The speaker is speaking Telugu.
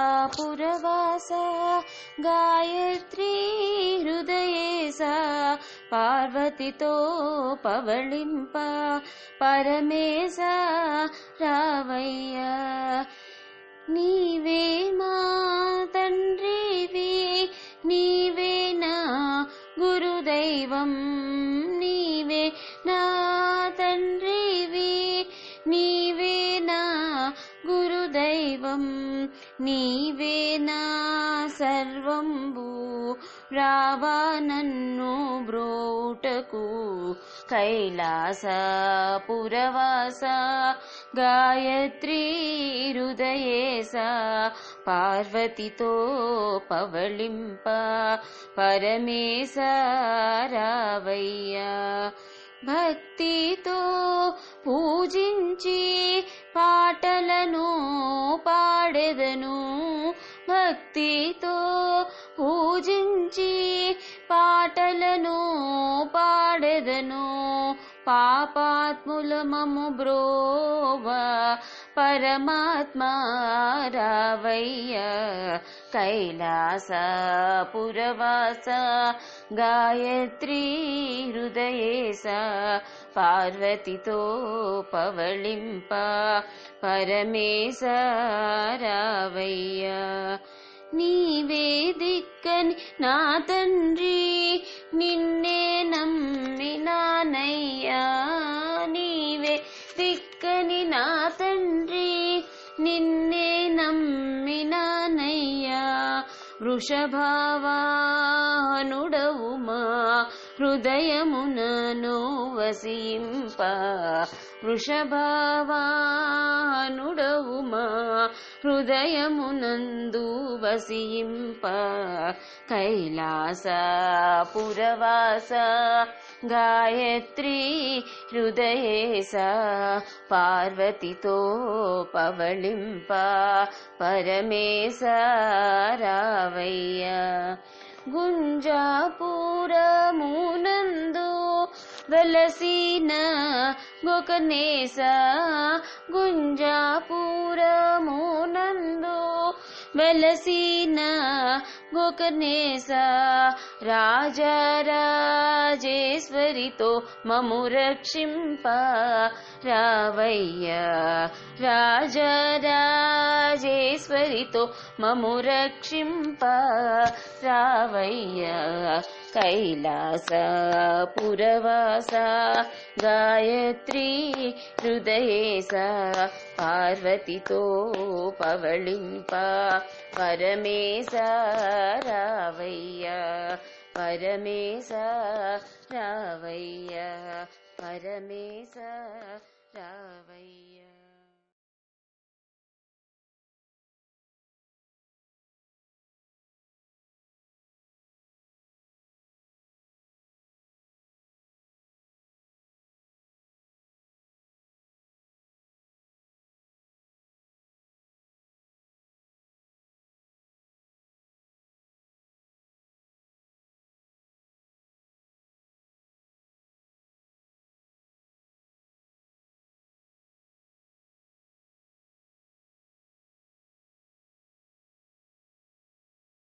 कैलासपुरवासा गायत्री हृदयेसा पार्वतीतो पवळिंप परमेशा रावయ్య నీవే మా తండ్రివి నీవే నా గురుదైవం నీవే నా తండ్రివి నీవే నా గురుదైవం నీవే నా సర్వంబు రావా నన్ను బ్రోటకు కైలాసపురవాస గాయత్రీ హృదయేసా పార్వతితో పవళింప పరమేశ రావయ్య భక్తితో పూజించి పాటలను పాడెదను భక్తితో పూజించి పాటలను పాడెదను పాపాత్ముల మము బ్రోవ పరమాత్మా రావయ్య కైలాసపురవాస గాయత్రీ హృదయేసా పార్వతితో పవళింప పరమేశ రావయ్య నీవే దిక్కని నా తండ్రి నిన్నే నమ్మినానయ్యా నీవే దిక్కని నా తండ్రి నిన్నే నమ్మినానయ్యా వృషభావాహనుడవు మా హృదయమునను వసింప వృషభావాహనుడవు మా హృదయమునందు వసింప కైలాసపురవాస గాయత్రీ హృదయేసా పార్వతితో పవళింప పరమేశ రావయ్య గుంజాపురమునందు వెలసిన గోకర్ణేశ గుంజాపురమునందు వెలసిన గోకర్ణేశ రాజరాజేశ్వరితో మము రక్షింప రావయ్య రాజరాజేశ్వరితో మము రక్షింప రావయ్య కైలాసపురవాస గాయత్రీ హృదయేసా పార్వతితో పవళింప పరమేశ రావయ్య పరమేశ రావయ్య పరమేశ రావయ్య.